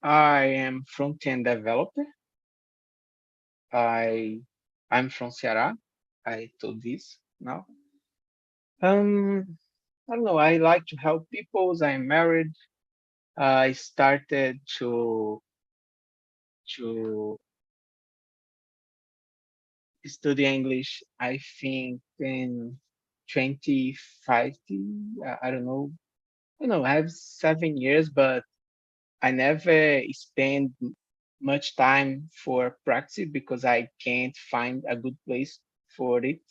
I am front-end developer. I I'm from Ceará. I told this now. I don't know. I like to help people. I'm married. I started to study English. I think in 2015. I don't know. I have 7 years, but I never spend much time for practice because I can't find a good place for it.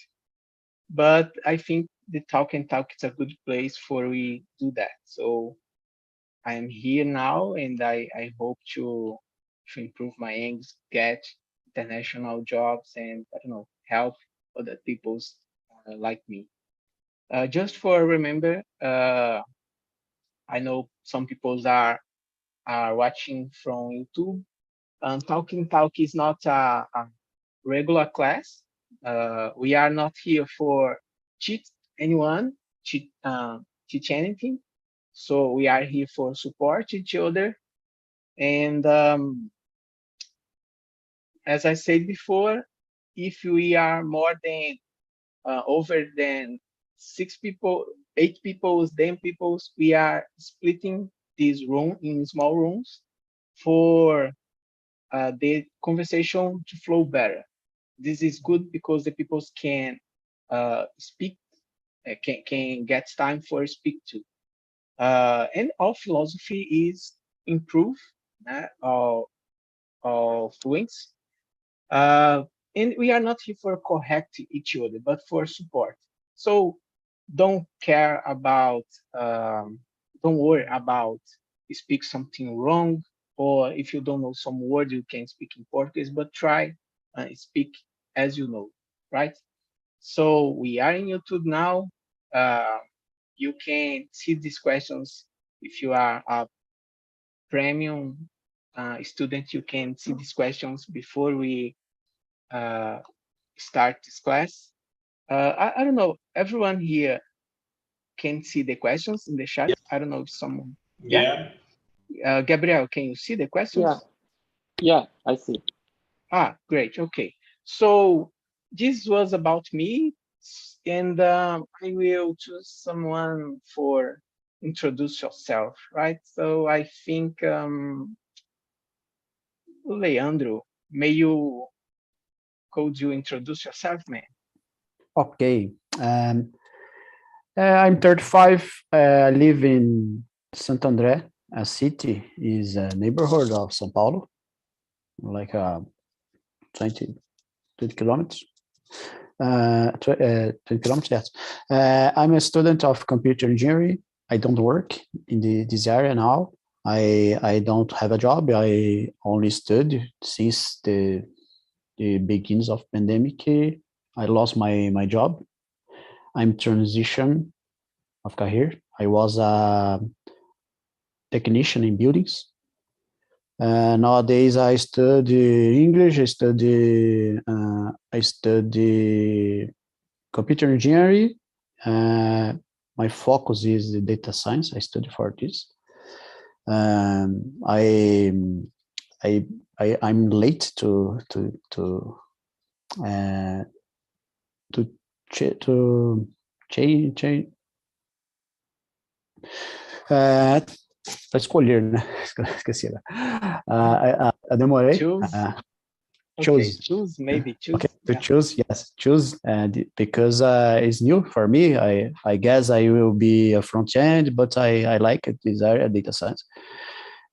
But I think the talk and talk is a good place for we do that. So I am here now, and I hope to improve my English, get international jobs, and I don't know, help other people's like me. Just for remember, I know some people are watching from YouTube. Talking Talk is not a regular class. We are not here for cheat anyone, teach anything. So we are here for support each other. And as I said before, if we are more than over than 6 people, 8 people, 10 people, we are splitting this room in small rooms for the conversation to flow better. This is good because the people can speak, can get time for speak to. And our philosophy is improve our fluency. Uh, and we are not here for correct each other, but for support. So don't care about, don't worry about speak something wrong, or if you don't know some word, you can speak in Portuguese, but try speak as you know, right? So we are in YouTube now. Uh, you can see these questions if you are a premium student. You can see these questions before we uh, start this class. I don't know. Everyone here can see the questions in the chat. I don't know if someone. Yeah. Yeah. Gabriel, can you see the Yeah, questions? yeah, I see. Great. Okay. So this was about me, and I will choose someone for introduce yourself, right? So I think Leandro, may could you introduce yourself, man? Okay. Um, I'm 35. I live in Santo André, a city, is a neighborhood of São Paulo, like 20, 20 kilometers. 20 kilometers, yes. I'm a student of computer engineering. I don't work in this area now. I don't have a job. I only study since the beginnings of pandemic. I lost my job. I'm transition of career. I was a technician in buildings. Nowadays, I study English. I study computer engineering. My focus is the data science. I study for this. Um, I, I, I'm late uh, to to change para escolher, né? Esqueci. Eu demorei. Choose. Okay, Choose. choose, maybe choose. Okay, to Yeah. choose, yes, choose, because it's new for me. I guess I will be a front end, but I like it, this area, data science.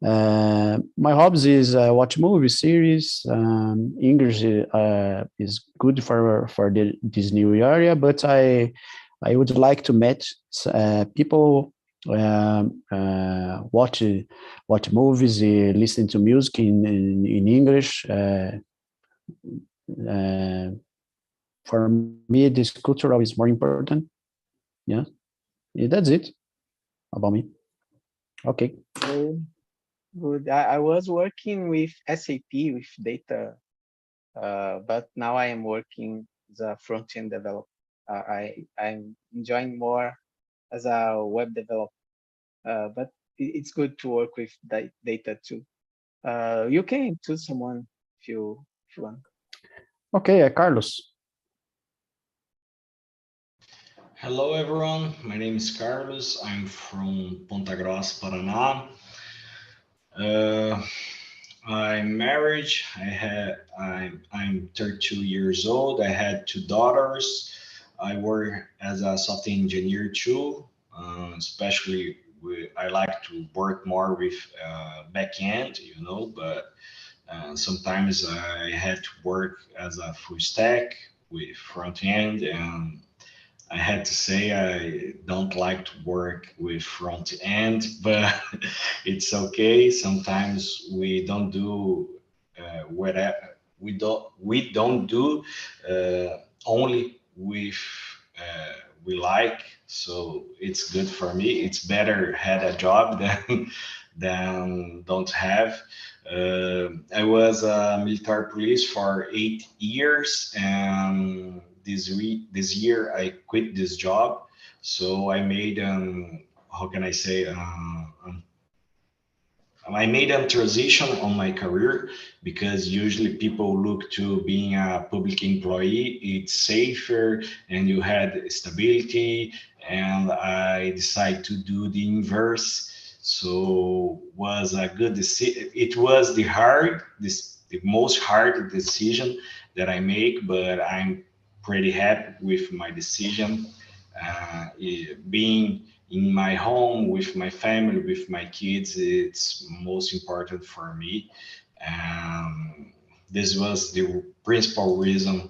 My hobbies is watch movies, series. English is good for this new area, but I would like to meet people, watch movies, listen to music in English. Uh, for me, this cultural is more important. Yeah, that's it about me. Okay. Oh, good. I was working with SAP with data, but now I am working as a front-end developer. I'm enjoying more as a web developer, but it's good to work with data too. You can choose someone if you want. Okay, Carlos. Hello, everyone. My name is Carlos. I'm from Ponta Grossa, Paraná. Uh, I'm married. I'm 32 years old. I had two daughters. I work as a software engineer too. Especially I like to work more with back end, but sometimes I had to work as a full stack with front end, and I had to say I don't like to work with front end, but it's okay. Sometimes we don't do whatever we don't do only with we like. So it's good for me. It's better had a job than don't have. I was a military police for 8 years, and this year I quit this job. So I made how can I say I made a transition on my career because usually people look to being a public employee. It's safer and you had stability. And I decided to do the inverse. So was a good decision. It was the most hard decision that I make, but I'm pretty happy with my decision. Being in my home with my family, with my kids, it's most important for me. um, this was the principal reason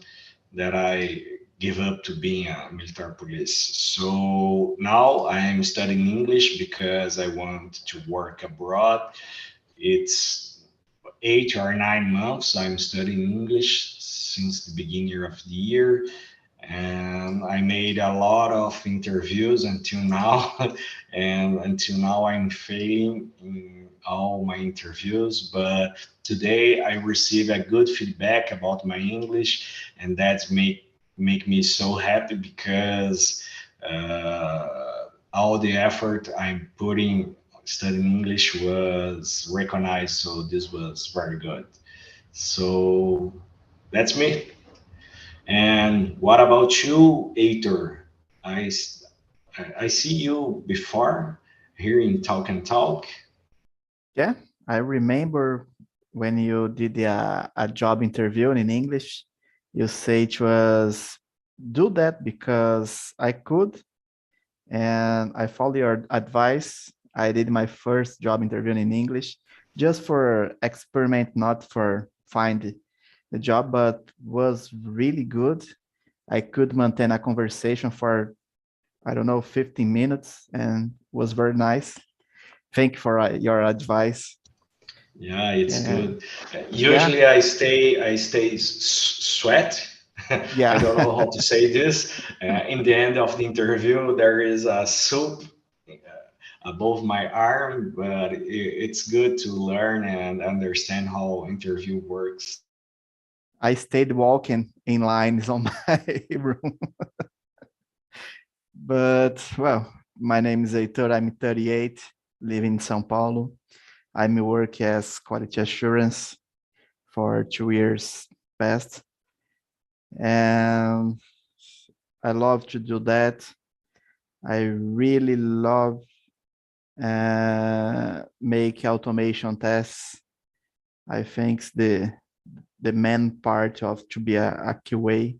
that I give up to being a military police. So now I am studying English because I want to work abroad. It's 8 or 9 months I'm studying English since the beginning of the year, and I made a lot of interviews until now, and until now I'm failing in all my interviews. But today I received a good feedback about my English, and that's make me so happy because all the effort I'm putting studying English was recognized. So this was very good. So that's me. And what about you, Aitor? I, I see you before here in Talk and Talk. Yeah, I remember when you did a job interview in English, you say it was do that because I could, and I followed your advice. I did my first job interview in English just for experiment, not for find the job, but was really good. I could maintain a conversation for, I don't know, 15 minutes and was very nice. Thank you for your advice. Yeah, it's Yeah, good. yeah, Usually I stay sweat. I yeah. don't know how to say this. In the end of the interview, there is a soup above my arm, but it's good to learn and understand how interview works. I stayed walking in lines on my room. But well, my name is Heitor. I'm 38, live in São Paulo. I'm work as quality assurance for 2 years past, and I love to do that. I really love make automation tests. I think the main part of to be a QA.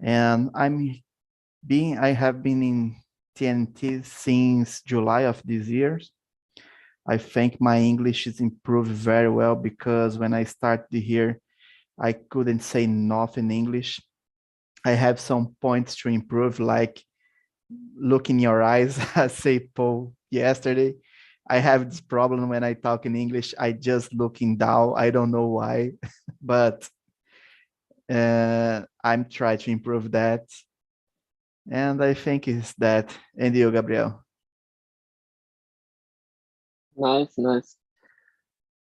And I have been in TNT since July of this year. I think my English is improved very well because when I started here, I couldn't say nothing in English. I have some points to improve, like look in your eyes, I say Paul yesterday. I have this problem when I talk in English. I just looking down. I don't know why, but I'm trying to improve that. And I think it's that. And you, Gabriel? Nice, nice.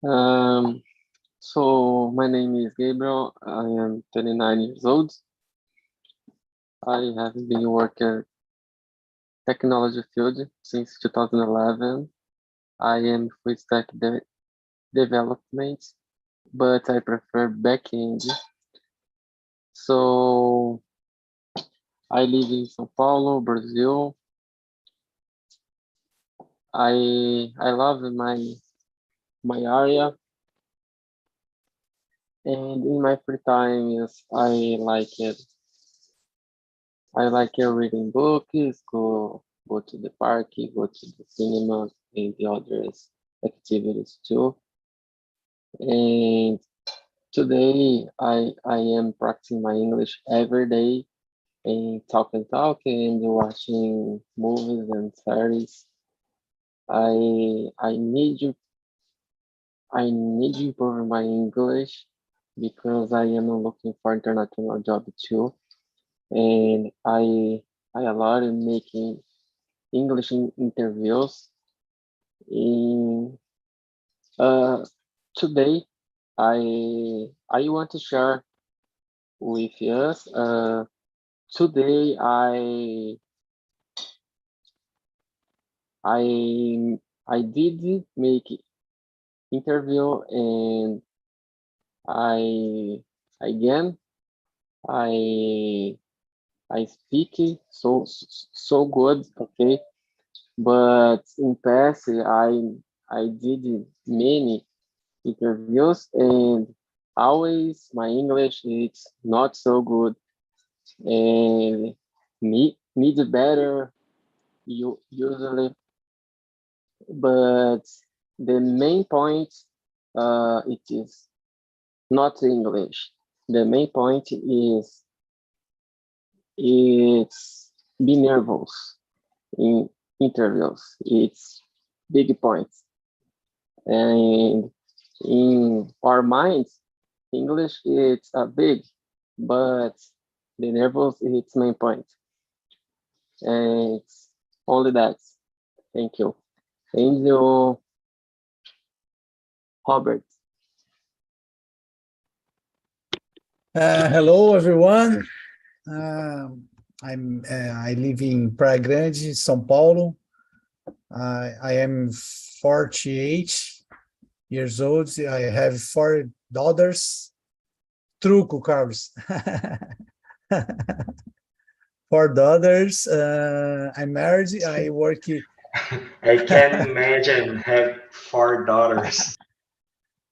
Um, so my name is Gabriel. I am 29 years old. I have been working technology field since 2011. I am full stack development, but I prefer backend. So I live in São Paulo, Brazil. I love my area, and in my free time, yes, I like it. I like reading books, go to the park, go to the cinema, and the others activities too. And today I am practicing my English every day and talk and watching movies and series. I need you I need to improve my English because I am looking for international job too, and I a lot in making English interviews. In uh, today, I want to share with us. Today, I I did make interview and I again I I speak so good, okay. But in past, I did many interviews and always my English is not so good and need better usually. But the main point it is not English. The main point is it's be nervous in interviews. It's big point. And in our minds, English it's a big, but the nervous it's main point. And it's only that. Thank you. Thank you, Robert. Hello, everyone. I live in Praia Grande, São Paulo. I am 48 years old. I have 4 daughters. Truco, Carlos. 4 daughters. I'm married. I work. I can imagine have 4 daughters.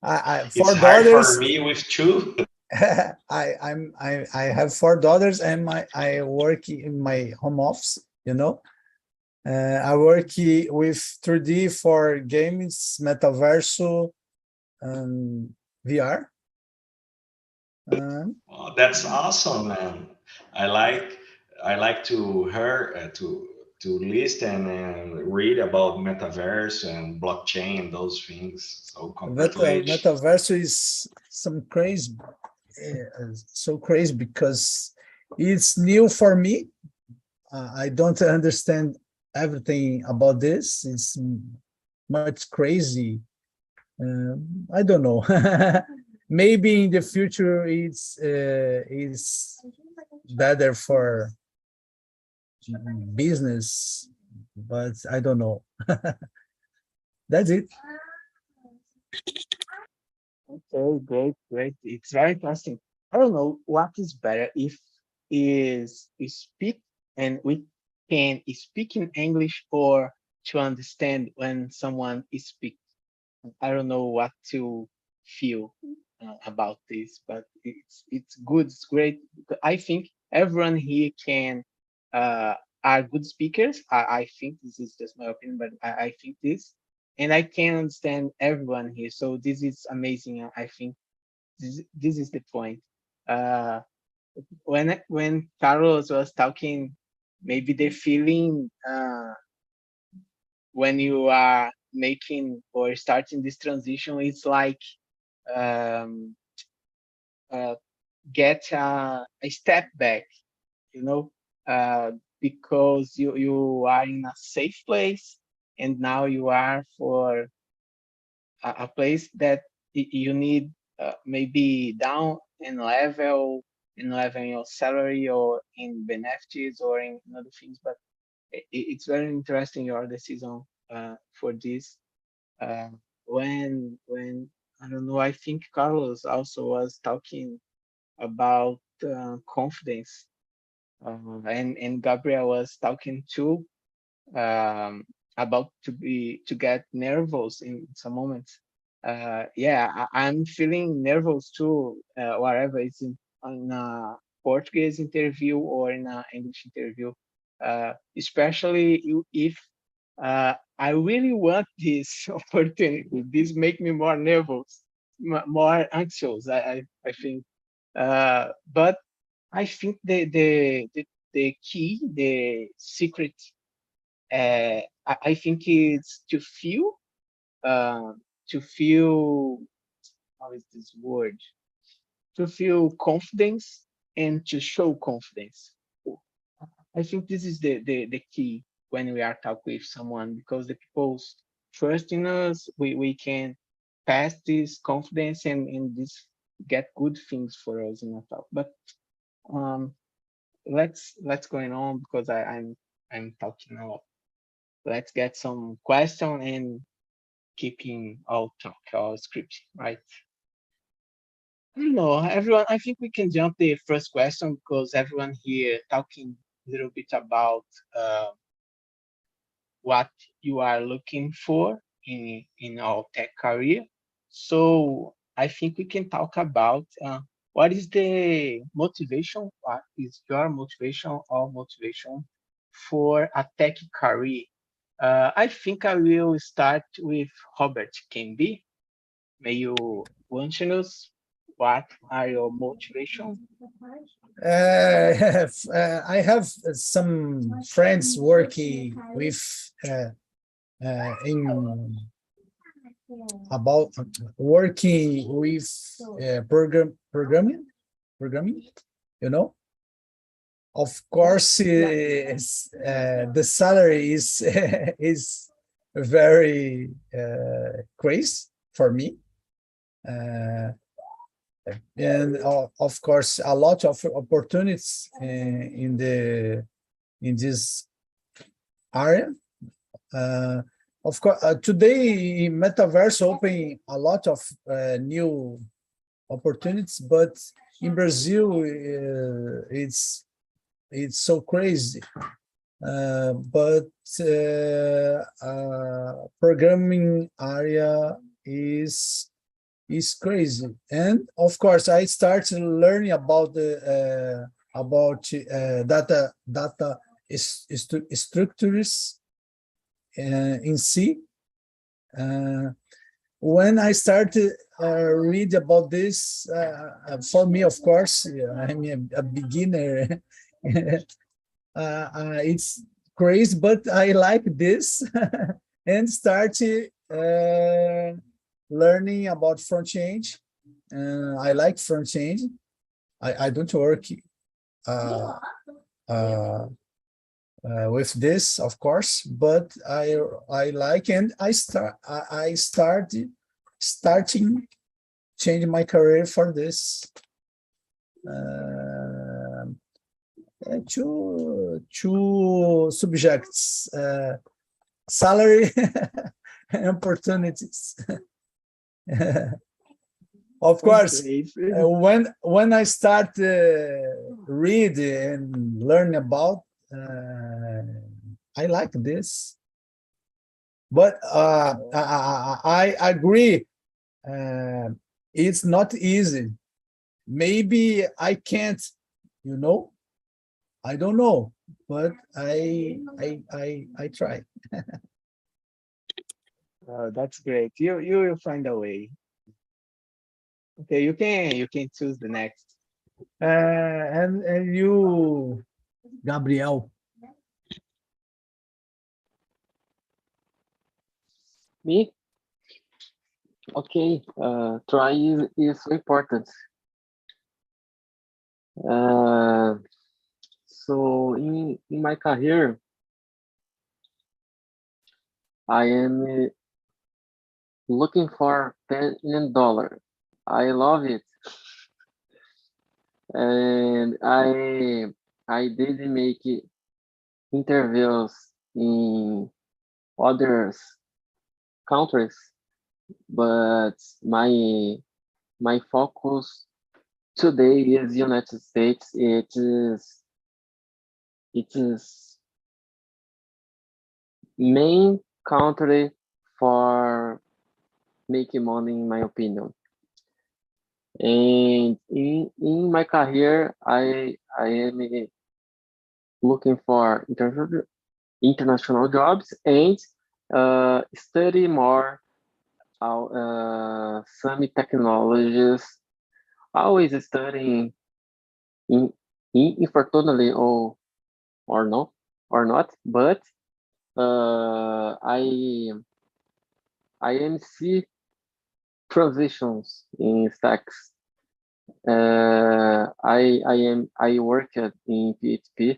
Four It's hard daughters. for me with 2. I have 4 daughters and I work in my home office, you know. I work with 3D for games, metaverso, VR. Oh, that's awesome, man. I like to hear to listen and read about metaverse and blockchain, those things. So congratulations. Metaverso is so crazy because it's new for me. I don't understand everything about this. It's much crazy. I don't know. Maybe in the future it's better for business, but I don't know. That's it. Okay, great. It's very interesting. I don't know what is better if is we speak and we can speak in English or to understand when someone is speak. I don't know what to feel about this, but it's good. It's great. I think everyone here can are good speakers. I think this is just my opinion, but I think this, and I can understand everyone here. So this is amazing. I think this is the point. Uh, when Carlos was talking, maybe the feeling when you are making or starting this transition, it's like um, uh, get a step back, you know, because you are in a safe place, and now you are for a place that you need maybe down in level in your salary or in benefits or in other things. But it's very interesting your decision for this. Uh, when I don't know, I think Carlos also was talking about confidence, and Gabriel was talking too, um, about to get nervous in some moments. Yeah, I'm feeling nervous too, whatever it's in a Portuguese interview or in an English interview, especially if I really want this opportunity. This make me more nervous, more anxious. I think, but I think the key, the secret, I think it's uh, to feel, how is this word? To feel confidence and to show confidence. I think this is the key when we are talking with someone, because the people's trust in us, we can pass this confidence and this get good things for us in a talk. But um, let's going on because I'm talking a lot. Let's get some question and keeping our talk, our script, right? I don't know, everyone. I think we can jump the first question because everyone here talking a little bit about uh, what you are looking for in our tech career. So I think we can talk about what is the motivation, what is your motivation or motivation for a tech career. I think I will start with Robert. Can be. May you want to know what are your motivation? I have some friends working with in about working with programming, you know. Of course, the salary is is very crazy for me, and of course, a lot of opportunities in this area. Uh, of course, today metaverse open a lot of new opportunities, but in Brazil, it's so crazy. But programming area is crazy, and of course, I started learning about the data structures in C. When I started read about this, for me, of course, I'm a beginner. It's crazy, but I like this and started learning about front end. I like front end. I don't work uh, uh, with this, of course, but I like, and I starting changing my career for this. Two subjects: salary and opportunities. Of course, when I start read and learn about, I like this, but I agree, it's not easy. Maybe I can't, you know. I don't know, but I try. That's great. You will find a way. Okay, you can choose the next. And you, Gabriel. Me? Okay, try is so important. So in my career, I am looking for $10 million. I love it, and I did make interviews in other countries, but my focus today is United States. It is main country for making money, in my opinion. And in my career, I am looking for international jobs and study more some technologies. Always studying in infortunately or no or not, but I am see transitions in stacks. I worked in PHP.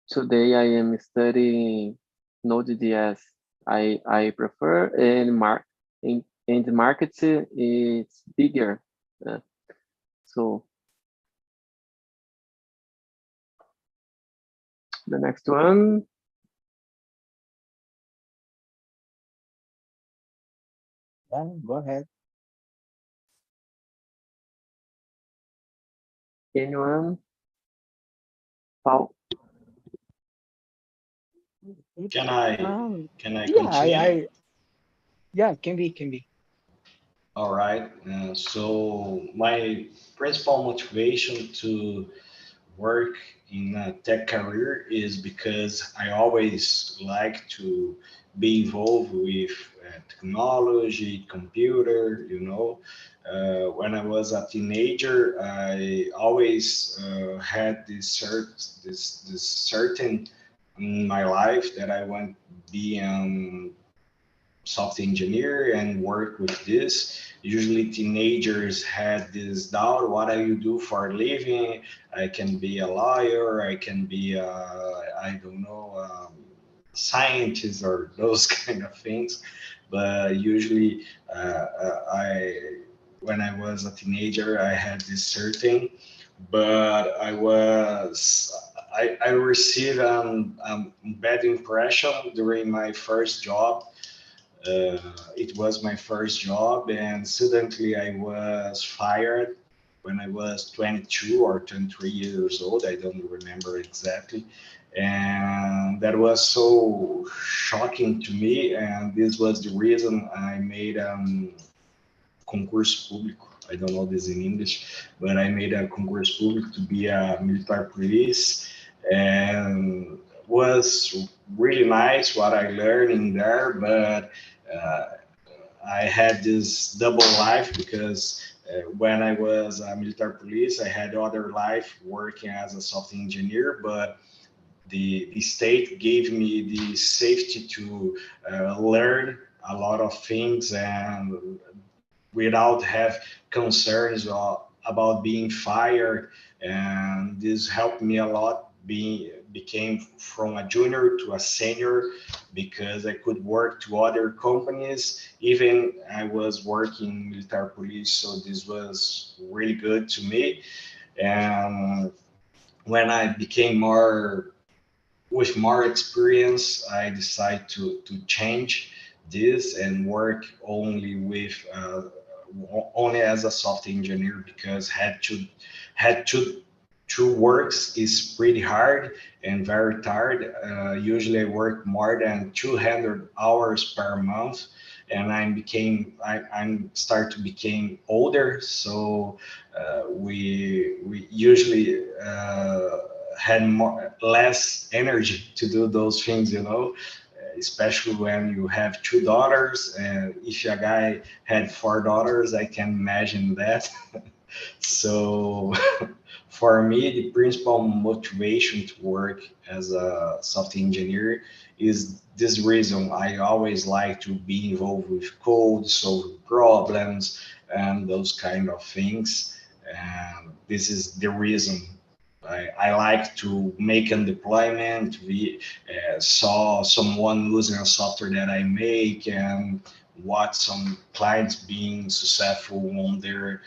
Today I am studying Node.js. I prefer and the market is bigger. Uh, so the next one, Yeah, go ahead. anyone? Paul, Can I can I Yeah, continue? yeah, can be. All right. So my principal motivation to work in a tech career is because I always like to be involved with technology, computer, you know. When I was a teenager, I always had this certain in my life that I want to be software engineer and work with this. Usually teenagers had this doubt, what do you do for a living? I can be a lawyer, I can be I don't know, scientist or those kind of things. But usually I when I was a teenager, I had this certain, but I received bad impression during my first job. It was my first job, and suddenly I was fired when I was 22 or 23 years old. I don't remember exactly. And that was so shocking to me. And this was the reason I made concurso público. I don't know this in English, but I made a concurso público to be a military police, and was really nice what I learned in there. But uh, I had this double life because when I was a military police, I had other life working as a software engineer, but the state gave me the safety to learn a lot of things and without have concerns about being fired, and this helped me a lot being became from a junior to a senior because I could work to other companies even I was working military police, so this was really good to me. And when I became more with more experience, I decided to change this and work only with only as a software engineer because had to two works is pretty hard and very tired. Usually, I work more than 200 hours per month, and I'm start to become older, so we usually had more less energy to do those things, you know, especially when you have two daughters, and if a guy had four daughters, I can imagine that. So for me, the principal motivation to work as a software engineer is this reason. I always like to be involved with code, solve problems, and those kind of things. And this is the reason I like to make a deployment. We saw someone using a software that I make and watch some clients being successful on their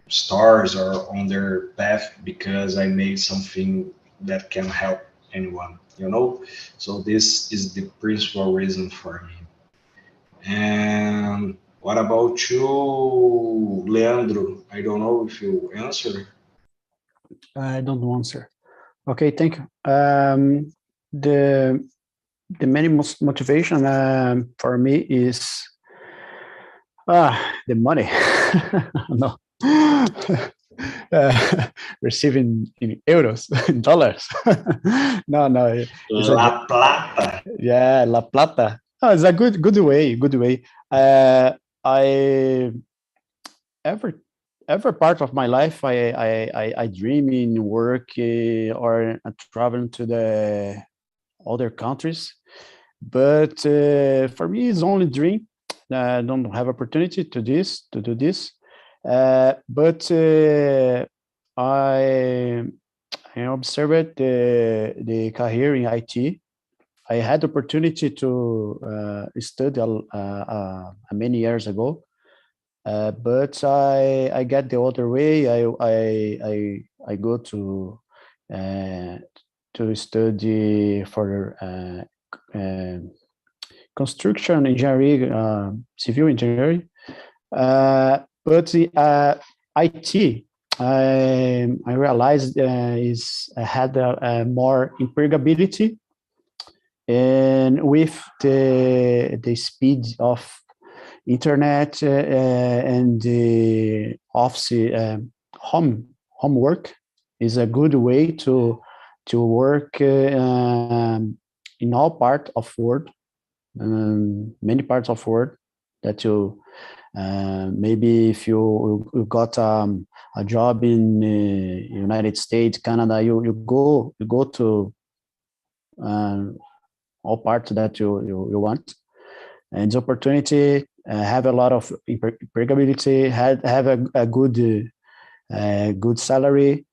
stars or on their path because I made something that can help anyone, you know. So this is the principal reason for me. And what about you, Leandro? I don't know if you answer. I don't answer. Okay, thank you. The main motivation for me is the money. No. Receiving in euros, in dollars. No, it's a La Plata. yeah, La Plata. Oh, it's a good way, good way. I every part of my life, I dream in work or traveling to the other countries, but for me, it's only dream. I don't have opportunity to do this, but I observed the career in IT. I had the opportunity to study many years ago, but I get the other way. I go uh, to study for construction engineering, civil engineering. But the IT, I realized is had a more employability, and with the speed of internet and the office homework is a good way to work in all part of world, many parts of world that you maybe if you got a job in United States, Canada, you go to all parts that you want, and the opportunity have a lot of employability, have a good salary,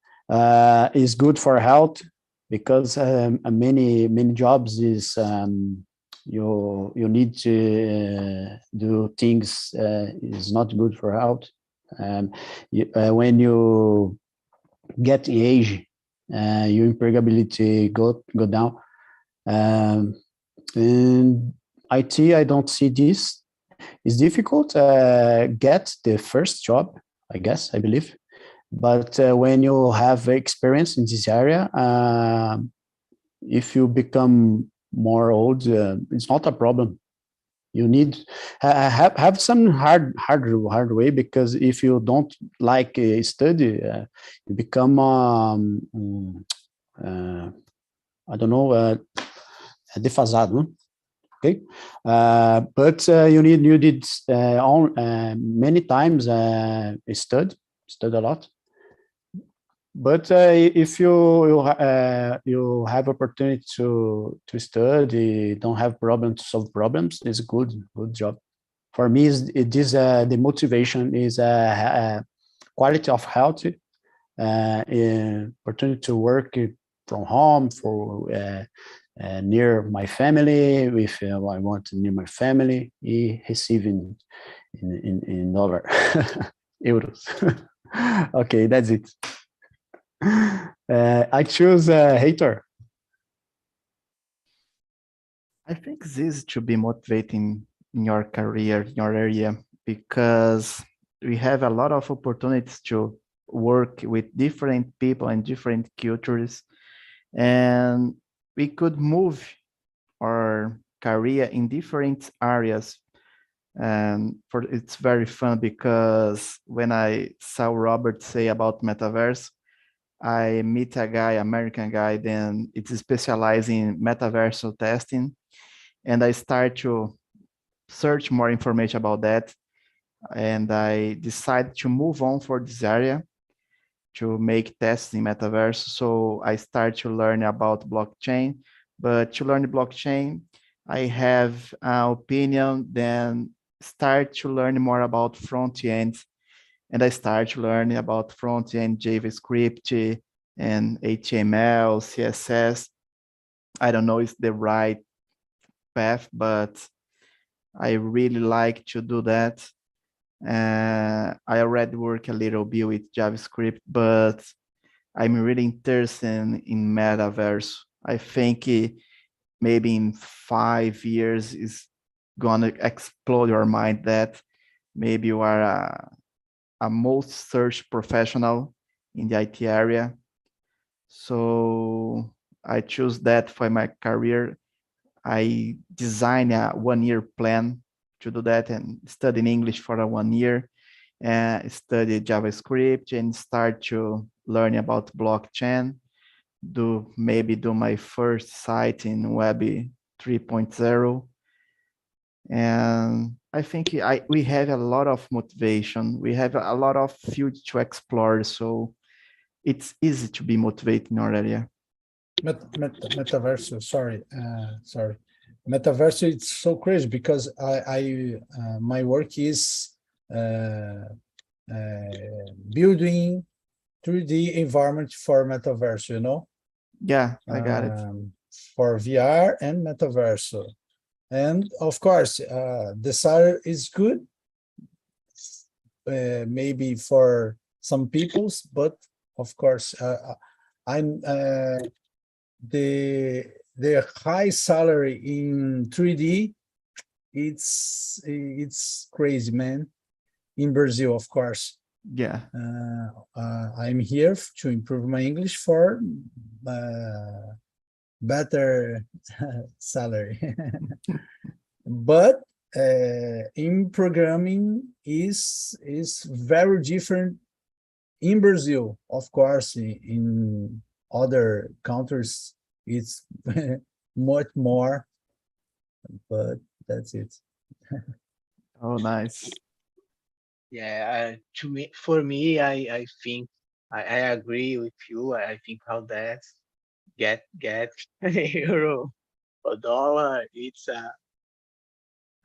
is good for health, because many jobs is you need to do things is not good for health. When you get in age, your employability go down. In IT, I don't see this. It's difficult get the first job, I guess, I believe. But when you have experience in this area, if you become more old, it's not a problem. You need have some hard way, because if you don't like study, you become I don't know, defasado. No? Okay, but you need many times study a lot. But if you have opportunity to study, don't have problem to solve problems, it's good job. For me, the motivation is quality of health, opportunity to work from home for near my family. If I want near my family, receiving in dollar euros. Okay, that's it. I choose hater. I think this should be motivating in your career, in your area, because we have a lot of opportunities to work with different people and different cultures, and we could move our career in different areas. And it's very fun, because when I saw Robert say about metaverse, I meet a guy, American guy, then it's specialized in metaversal testing, and I start to search more information about that, and I decided to move on for this area to make tests in metaverse. So I start to learn about blockchain, but to learn blockchain, I have an opinion, then start to learn more about front end, and I start to learn about front end JavaScript and HTML, CSS. I don't know if it's the right path, but I really like to do that. I already work a little bit with JavaScript, but I'm really interested in metaverse. I think maybe in 5 years is gonna explode your mind that maybe you are a most searched professional in the IT area. So I choose that for my career. I design a 1-year plan to do that and study in English for a 1 year, and study JavaScript and start to learn about blockchain, maybe do my first site in Web 3.0. And I think we have a lot of motivation. We have a lot of field to explore. So it's easy to be motivated in our area. Metaverso, sorry. Metaverso, it's so crazy because my work is building 3D environment for metaverse, you know? Yeah, I got it. For VR and metaverso. And of course, the salary is good, maybe for some people's, but of course, I'm the high salary in 3D, it's crazy, man. In Brazil, of course. Yeah. I'm here to improve my English for better salary. But in programming is very different in Brazil. Of course, in other countries, it's much more, but that's it. Oh, nice. Yeah, for me, I think I agree with you. I think how that get euro or dollar, it's an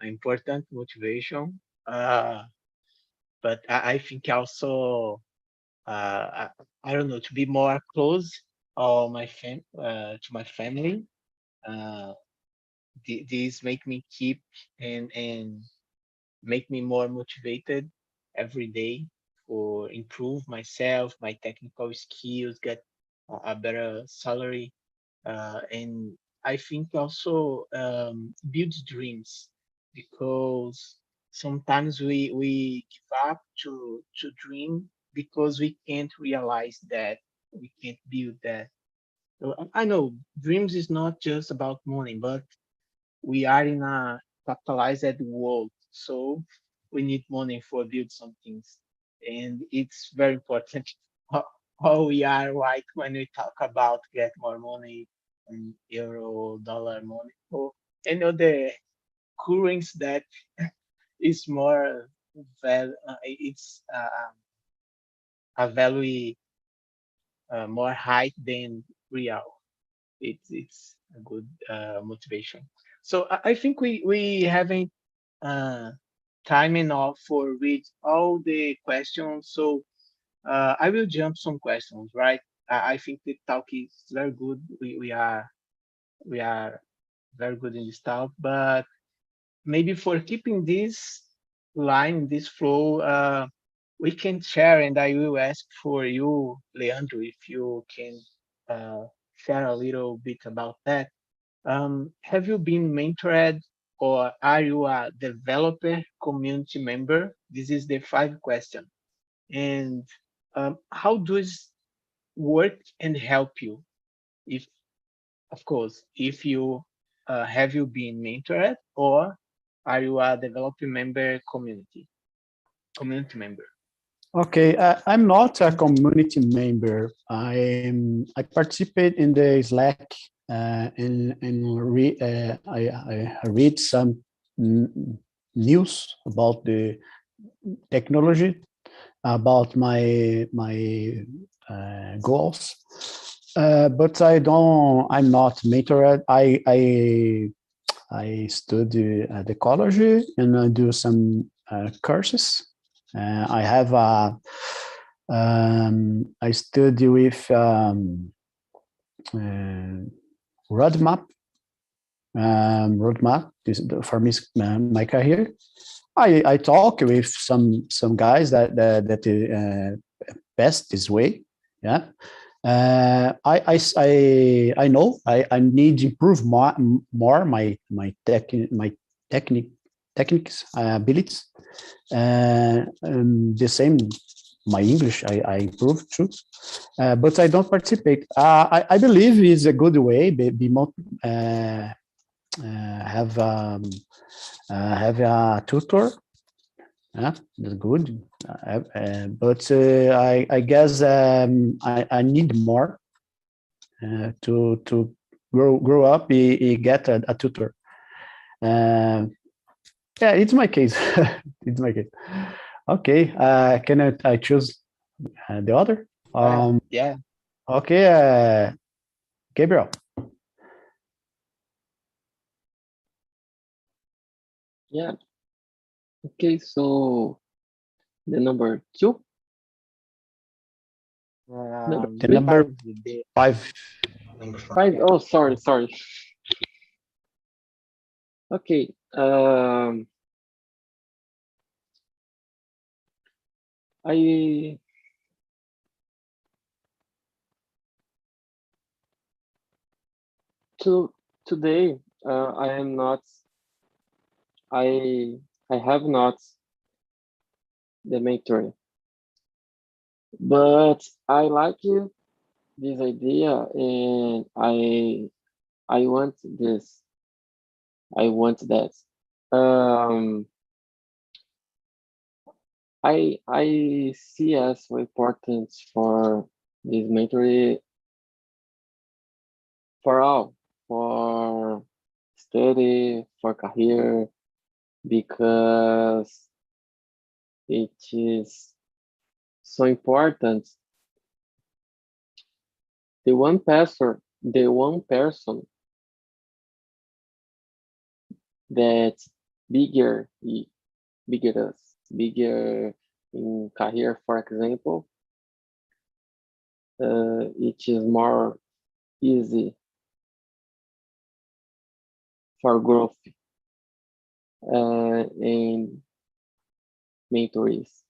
important motivation. But I think also I don't know, to be more close to my family. These make me keep and make me more motivated every day for improve myself, my technical skills, get a better salary, and I think also builds dreams, because sometimes we give up to dream because we can't realize that, we can't build that. So I know dreams is not just about money, but we are in a capitalized world, so we need money for build some things, and it's very important how we are right when we talk about get more money and euro, dollar money, or any other currency that is more it's a value more high than real. It's a good motivation. So I think we haven't uh, time enough for read all the questions. So I will jump some questions, right? I think the talk is very good. We are very good in this talk, but maybe for keeping this line, this flow, we can share, and I will ask for you, Leandro, if you can share a little bit about that. Have you been mentored, or are you a developer community member? This is the 5 question. And how does work and help you? If, of course, if you have you been mentored, or are you a developer member community member? Okay, I'm not a community member. I participate in the Slack, I read some news about the technology, about my goals, but I'm not mentored. I study at the college and I do some courses. I have I study with roadmap. Roadmap for me, my career. I talk with some guys that best this way. Yeah. I know I need to improve more my technique techniques, abilities. The same, my English, I improved too, but I don't participate. I believe it's a good way, be more, have a tutor. Yeah, that's good. But I guess I need more to grow up. Get a tutor. Yeah, it's my case. It's my case. Okay. Can I choose the other? Yeah. Okay. Gabriel. Yeah. Okay, so the number two, number The three, number The 5. Number five. five. Oh, sorry. Okay. I to today. I am not. I have not the mentor, but I like it, this idea, and I want this. I want that. Um, I see as so important for this mentoring for all, for study, for career, because it is so important. The one person that bigger bigger us, bigger in career, for example, it is more easy for growth and mentors.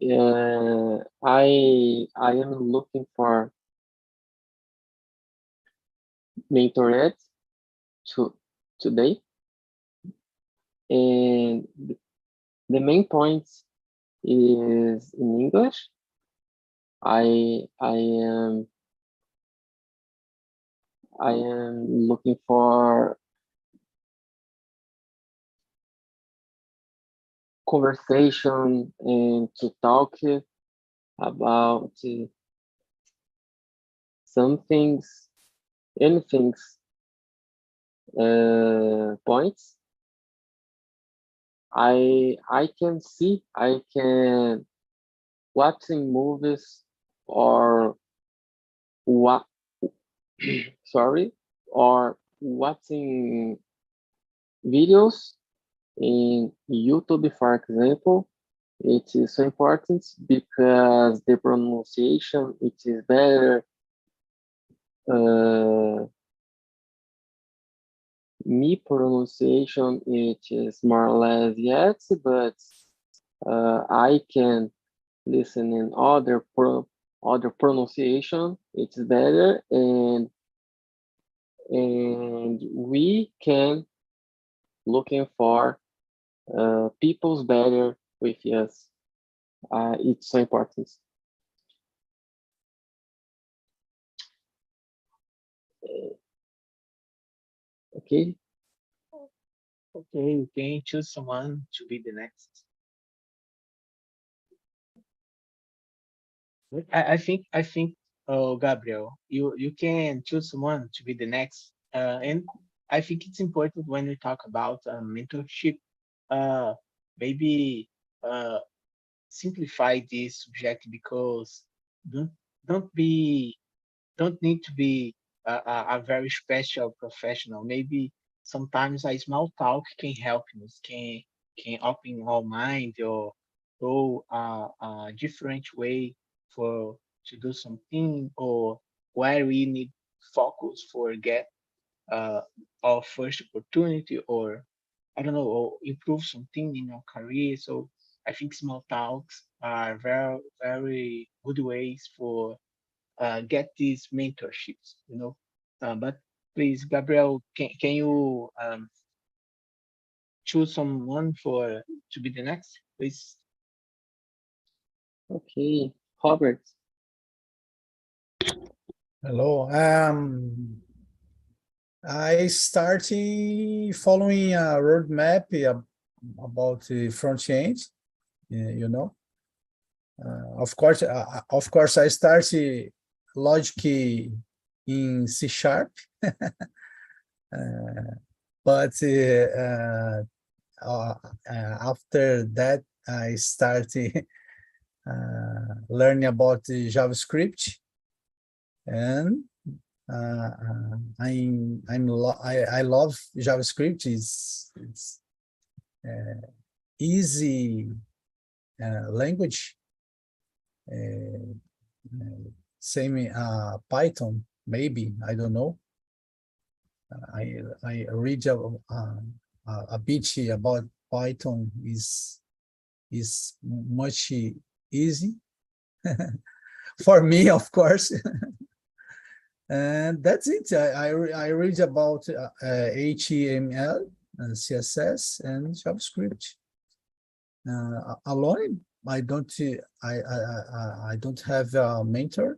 I am looking for mentorate to today, and the main point is in English. I am looking for conversation and to talk about some things, anything points. I can see, I can watching movies or what sorry, or watching videos in YouTube, for example. It is so important because the pronunciation it is better. Me pronunciation it is more or less yes, but I can listen in other pronunciation. It's better, and we can looking for people's better with us. It's so important. Okay. Okay, you can choose someone to be the next. I think oh Gabriel, you can choose someone to be the next. And I think it's important when we talk about mentorship, uh maybe uh simplify this subject because don't don't be don't need to be a very special professional. Maybe sometimes a small talk can help us, can open our mind or go a different way for to do something or where we need focus for get uh, our first opportunity or I don't know or improve something in our career. So I think small talks are very good ways for get these mentorships, you know. But please, Gabriel, can you choose someone for to be the next, please. Okay, Robert. Hello. I started following a roadmap about the front end, you know. Of course, I started logic in C sharp, but after that, I started learning about the JavaScript, and I love JavaScript. It's easy language. Same Python, maybe, I don't know. I read a bit about Python is much easy for me, of course. And that's it. I read about HTML, CSS, and JavaScript. Alone, I don't have a mentor.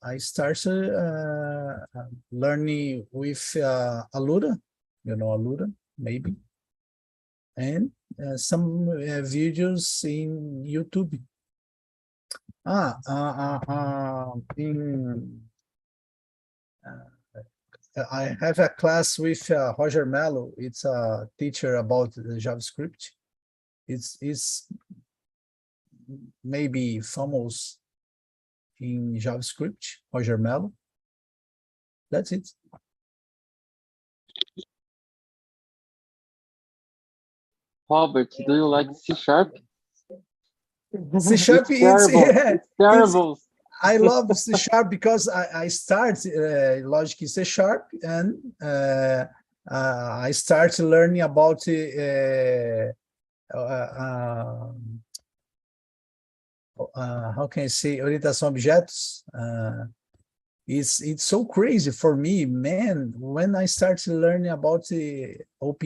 I started learning with Aluda, you know Aluda, maybe, and some videos in YouTube. I have a class with Roger Mello. It's a teacher about the JavaScript. It's maybe famous in JavaScript, Roger Mello. That's it. Robert, do you like C sharp? C sharp, It's terrible. It's terrible. I love C sharp because I start logic in C sharp, and I start learning about how can I say, orientação a objetos. It's so crazy for me, man. When I start learning about the OOP,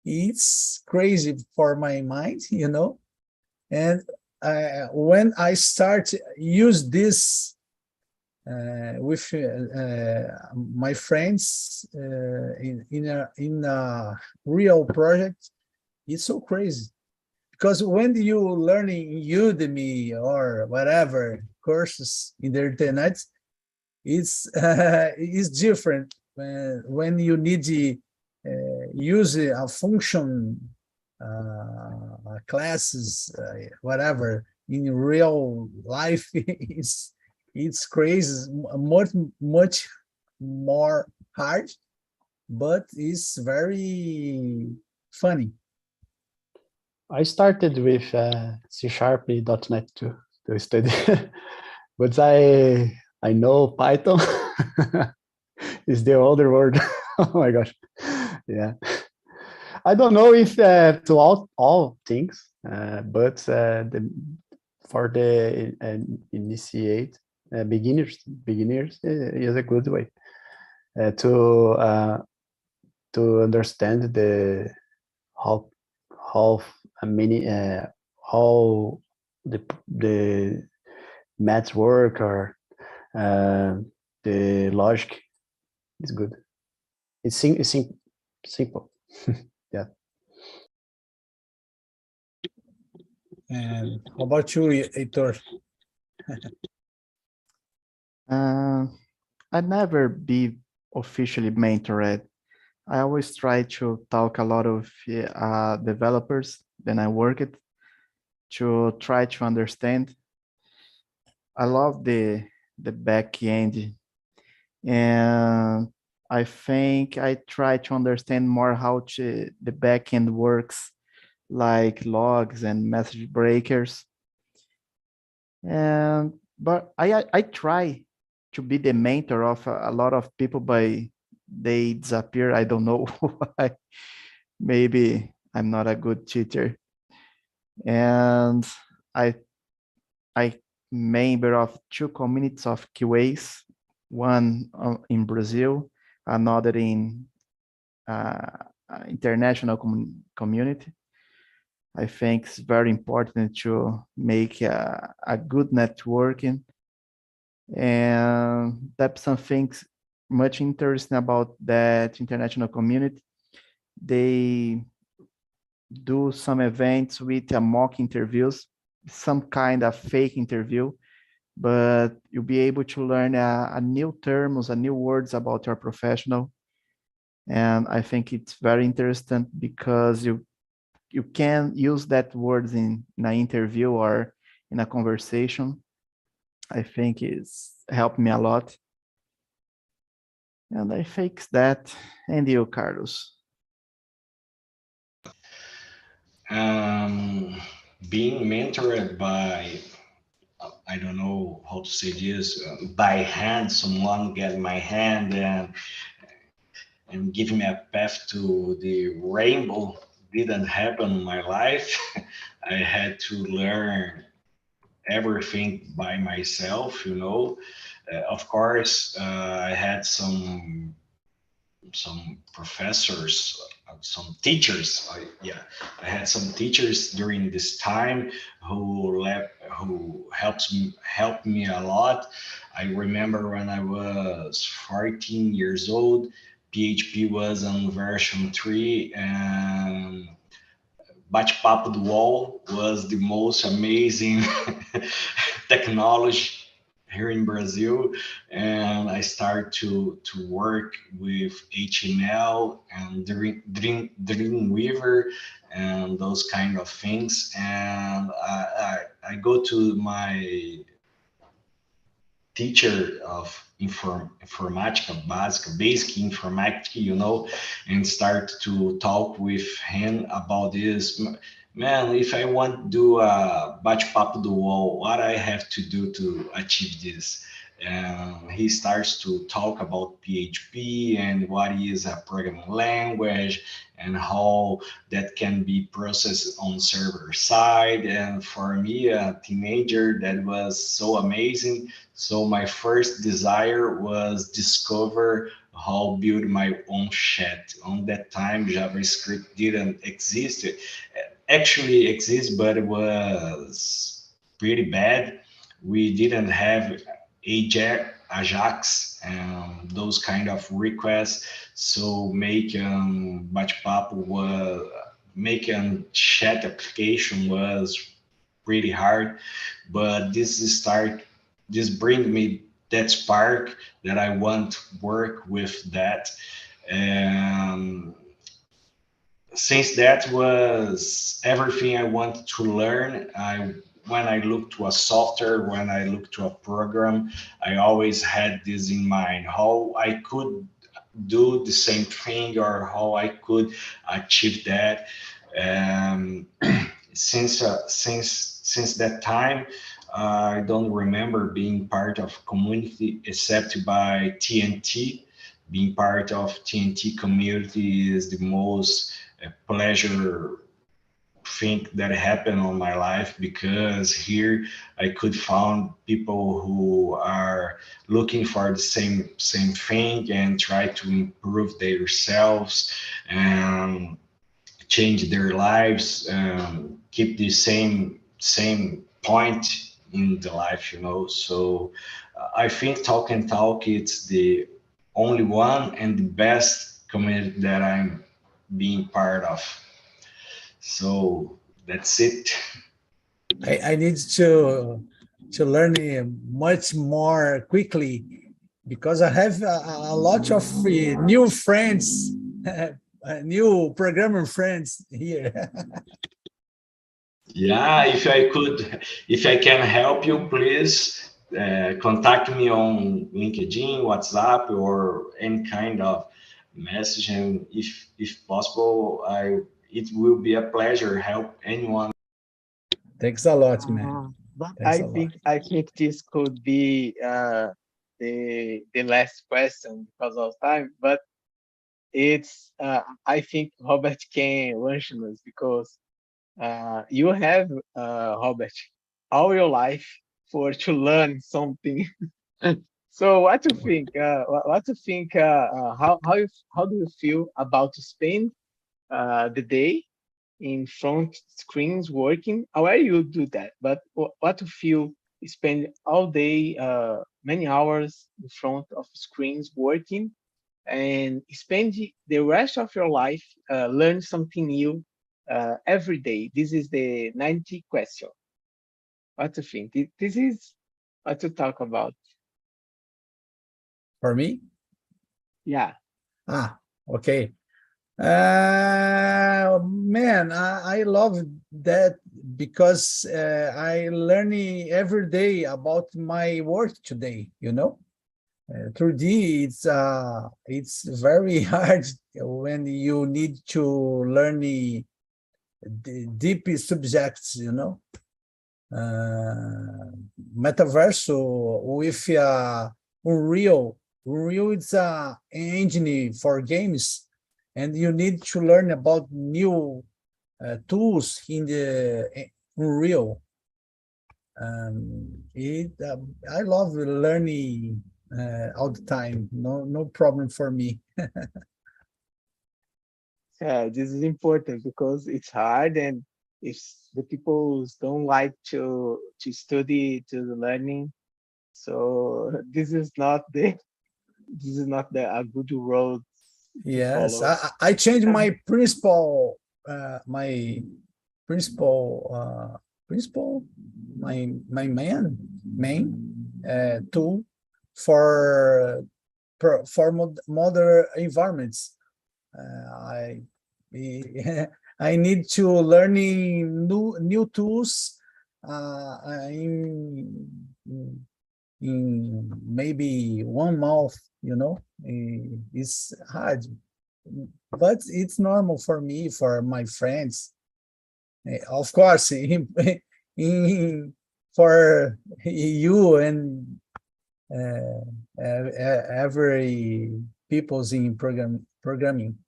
it's crazy for my mind, you know. And when I start use this with my friends in a real project, it's so crazy. Because when you learning Udemy or whatever courses in the internet, it's different when you need to use a function, classes, whatever in real life. It's crazy, much more hard, but it's very funny. I started with C Sharp .NET to study, but I know Python is the older word. Oh my gosh, yeah. I don't know if to all things, but for the initiate beginners is a good way to understand how many how the maths work, or the logic is good. It's simple. Yeah. And how about you, Heitor? I'd never be officially mentored. I always try to talk a lot of developers when I work it, to try to understand. I love the back end, and I think I try to understand more how the back end works, like logs and message breakers. But I try to be the mentor of a lot of people, but they disappear. I don't know why. Maybe I'm not a good teacher. And I member of 2 communities of QAs, one in Brazil, another in international community. I think it's very important to make a good networking, and that's something much interesting about that international community. They do some events with mock interviews, some kind of fake interview, but you'll be able to learn a new terms, a new words about your professional. And I think it's very interesting because you can use that words in an interview or in a conversation. I think it's helped me a lot. And I fix that. And you, Carlos? Being mentored by, I don't know how to say this, by hand, someone get my hand and give me a path to the rainbow didn't happen in my life. I had to learn everything by myself, you know. Of course, I had some professors, some teachers. I had some teachers during this time who helped me a lot. I remember when I was 14 years old, PHP was on version 3, and Bate-Papo do Wall was the most amazing technology here in Brazil, and I started to work with HTML and Dreamweaver and those kind of things. And I go to my teacher of informatica básica, basic informatica, you know, and start to talk with him about this. Man, if I want to do a bate-papo do wall, what I have to do to achieve this? And he starts to talk about PHP and what is a programming language and how that can be processed on server side. And for me, a teenager, that was so amazing. So my first desire was discover how build my own chat. On that time, JavaScript didn't exist. It actually exists, but it was pretty bad. We didn't have Ajax and those kind of requests. So making bate-papo was making chat application was pretty hard, but this bring me that spark that I want to work with that. And since that was everything I wanted to learn, when I look to a software, when I look to a program, I always had this in mind, how I could do the same thing or how I could achieve that. Um, since that time, I don't remember being part of community except by TNT. Being part of TNT community is the most pleasure thing that happened on my life, because here I could find people who are looking for the same thing and try to improve themselves and change their lives, keep the same point in the life, you know. So I think Talk and Talk, it's the only one and the best community that I'm being part of. So that's it. I need to learn much more quickly because I have a lot of new friends, new programmer friends here. Yeah, if I can help you, please contact me on LinkedIn, WhatsApp, or any kind of message. And if possible, it will be a pleasure help anyone. Thanks a lot, man. But Thanks a lot. I think this could be the last question because of time. But it's I think Robert can mention us because you have Robert all your life for to learn something. So what to think? What to think? How do you feel about to spend the day in front screens working? Where you do that? But what to feel? Spend all day, many hours in front of screens working, and spend the rest of your life learn something new every day. This is the 90 question. What to think? This is what to talk about. For me? Yeah. Ah, okay. Man, I love that because I learning every day about my work today, you know. 3D, it's very hard when you need to learn the deep subjects, you know. Metaverso with Unreal is a engine for games, and you need to learn about new tools in the Unreal. I love learning all the time. No problem for me. Yeah, this is important because it's hard, and if the people don't like to study to the learning, so this is not the a good road to Yes, follow. I changed my principal, my principal, principal, my main tool for modern environments. I I need to learning new tools in maybe 1 month, you know. It's hard, but it's normal for me, for my friends. Of course, for you and every people's in programming.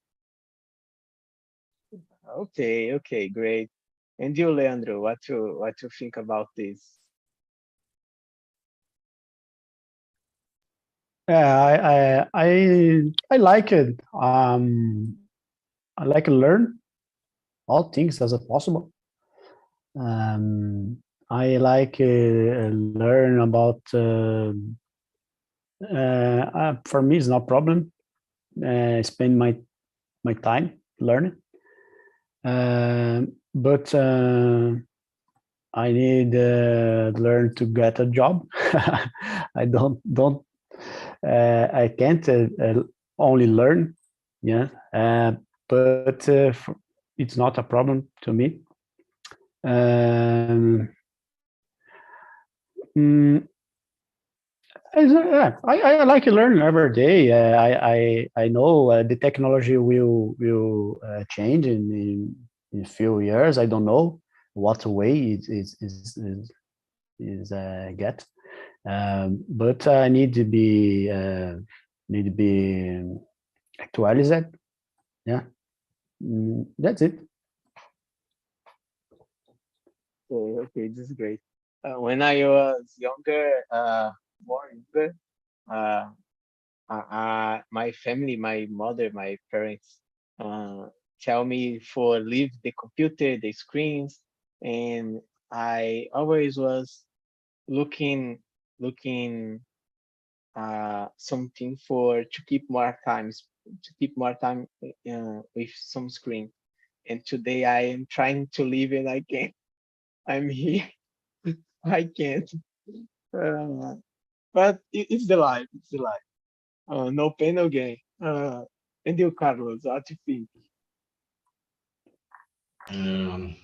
Okay, okay, great. And you, Leandro, what you think about this? Yeah, I like it. I like to learn all things as possible. I like learn about. For me, it's no problem. Spend my time learning. But I need learn to get a job. I don't I can't only learn, yeah, but it's not a problem to me. Um, mm, I like to learn every day. I know the technology will change in a few years. I don't know what way is get, but I need to be actualized. Yeah, that's it. Okay, okay, this is great. When I was younger, more younger, uh, my family, my mother, my parents, uh, tell me for leave the computer, the screens, and I always was looking, looking something for to keep more times, to keep more time with some screen. And today I am trying to leave and I can't. I'm here. I can't. Uh, but it's the life. It's the life. No pain, no gain. And you, Carlos, what do you think? Um,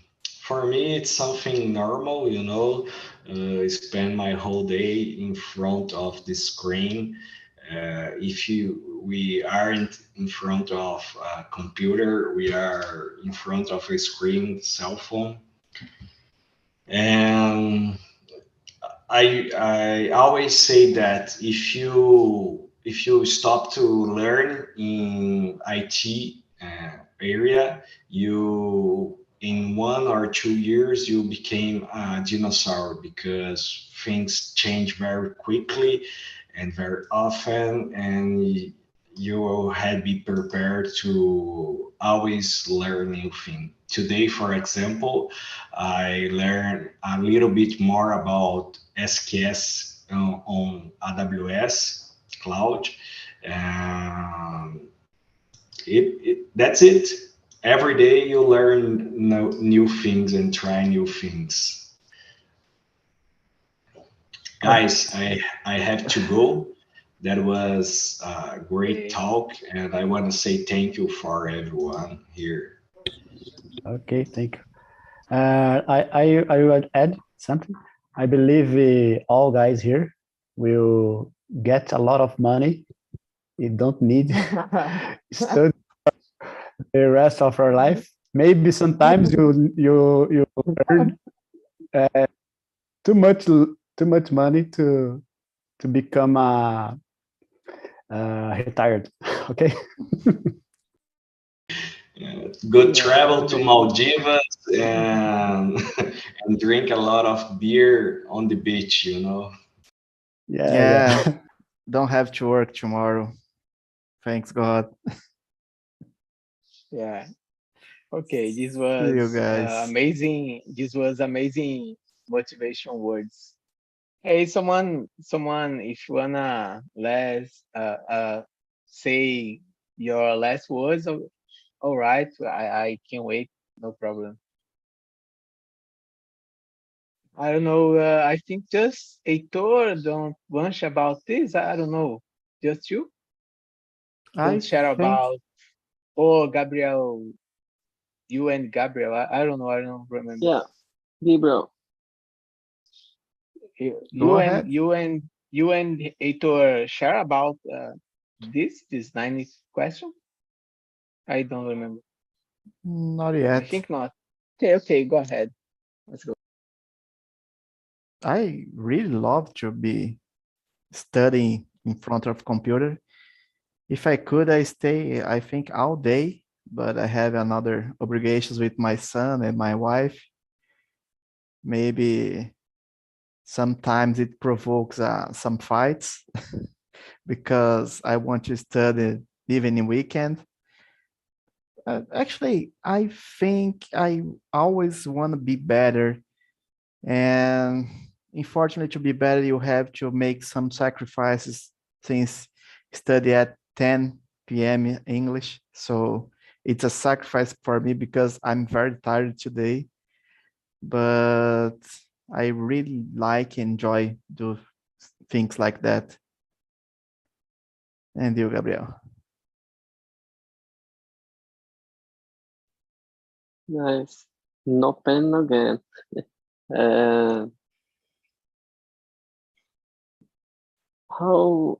for me, it's something normal, you know. Spend my whole day in front of the screen. If we aren't in front of a computer, we are in front of a screen, cell phone, and I always say that if you stop to learn in IT area, you in 1 or 2 years you became a dinosaur because things change very quickly, and very often, and you will have to be prepared to always learn new things. Today, for example, I learned a little bit more about SQS on AWS cloud. Um, that's it. Every day you learn new things and try new things. Guys, I have to go. That was a great Okay. talk, and I want to say thank you for everyone here. Okay, thank you. I would add something. I believe all guys here will get a lot of money. You don't need study the rest of our life. Maybe sometimes you earn uh, too much money to become retired. Okay. Good Yeah, travel to maybe. Maldives and and drink a lot of beer on the beach, you know. Yeah, Yeah, yeah. don't have to work tomorrow. Thanks God. Yeah. Okay, this See you was guys. amazing. This was amazing motivation words. Hey, someone, if you wanna say your last words, all right, I can wait, no problem. I don't know. I think just Heitor don't bunch about this. I don't know. Just you I don't share think about. Oh, Gabriel, you and Gabriel. I don't know. I don't remember. Yeah, Gabriel. You go you and ahead. you and you and Heitor share about this 90 question. I don't remember. Not I yet. think not. Okay, okay. Go ahead. Let's go. I really love to be studying in front of computer. If I could, I stay, I think, all day, but I have another obligations with my son and my wife. Maybe sometimes it provokes some fights because I want to study even in weekend. Actually, I think I always want to be better, and unfortunately, to be better, you have to make some sacrifices since study at 10 p.m. English. So it's a sacrifice for me because I'm very tired today. But I really like enjoy do things like that. And you, Gabriel? Nice. No pain, no gain. Uh, how,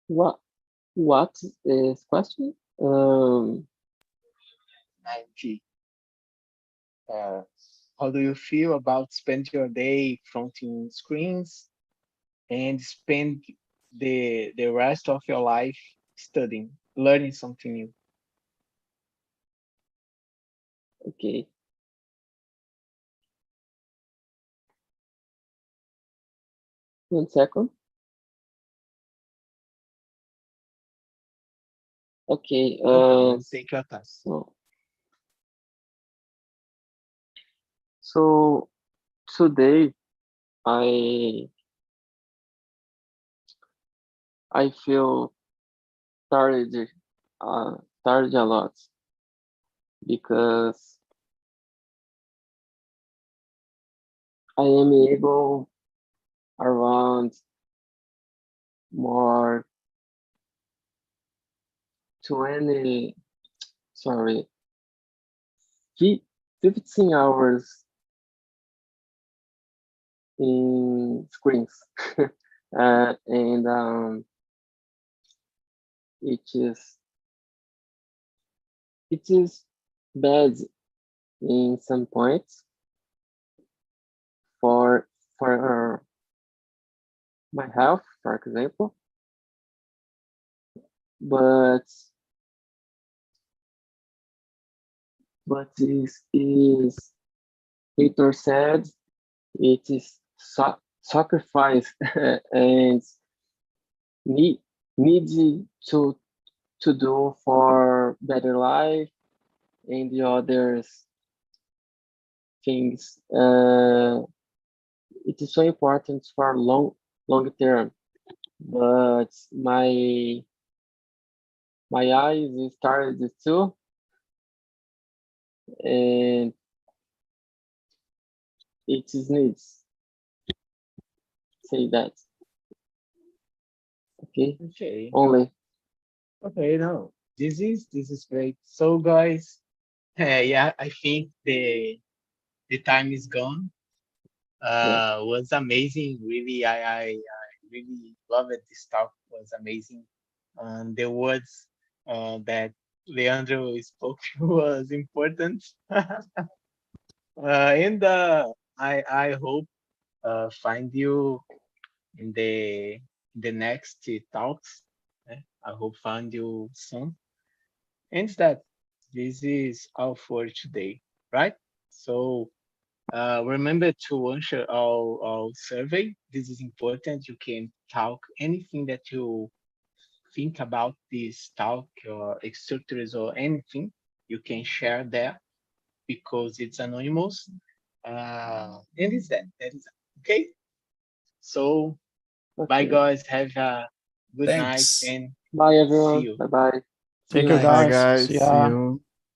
what, what is question? 90. Uh, how do you feel about spend your day fronting screens and spend the rest of your life studying, learning something new? Okay. One second. Okay. No problem. Take your time. So today I I feel tired, tired a lot because I am able around more 20, sorry, 15 hours in screens. And it is it is bad in some points for my health, for example, but is Victor said it is sacrifice and need needs to do for better life and the other things. It is so important for long term, but my eyes started too, and it is needs say that. Okay, Okay. only. Okay, no. This is great. So guys, yeah, I think the time is gone. Yeah. Was amazing. Really, I really loved it. This talk was amazing. The words that Leandro spoke was important. And I hope find you in the next talks. I hope find you soon. And that this is all for today, right? So remember to answer our survey. This is important. You can talk anything that you think about this talk or structures or anything. You can share there because it's anonymous. And it's that. That is okay. So bye, Okay. guys. Have a good night Thanks. and Bye see everyone. you. Bye bye. Good Thank you, night. Bye, guys. guys. See See ya. you.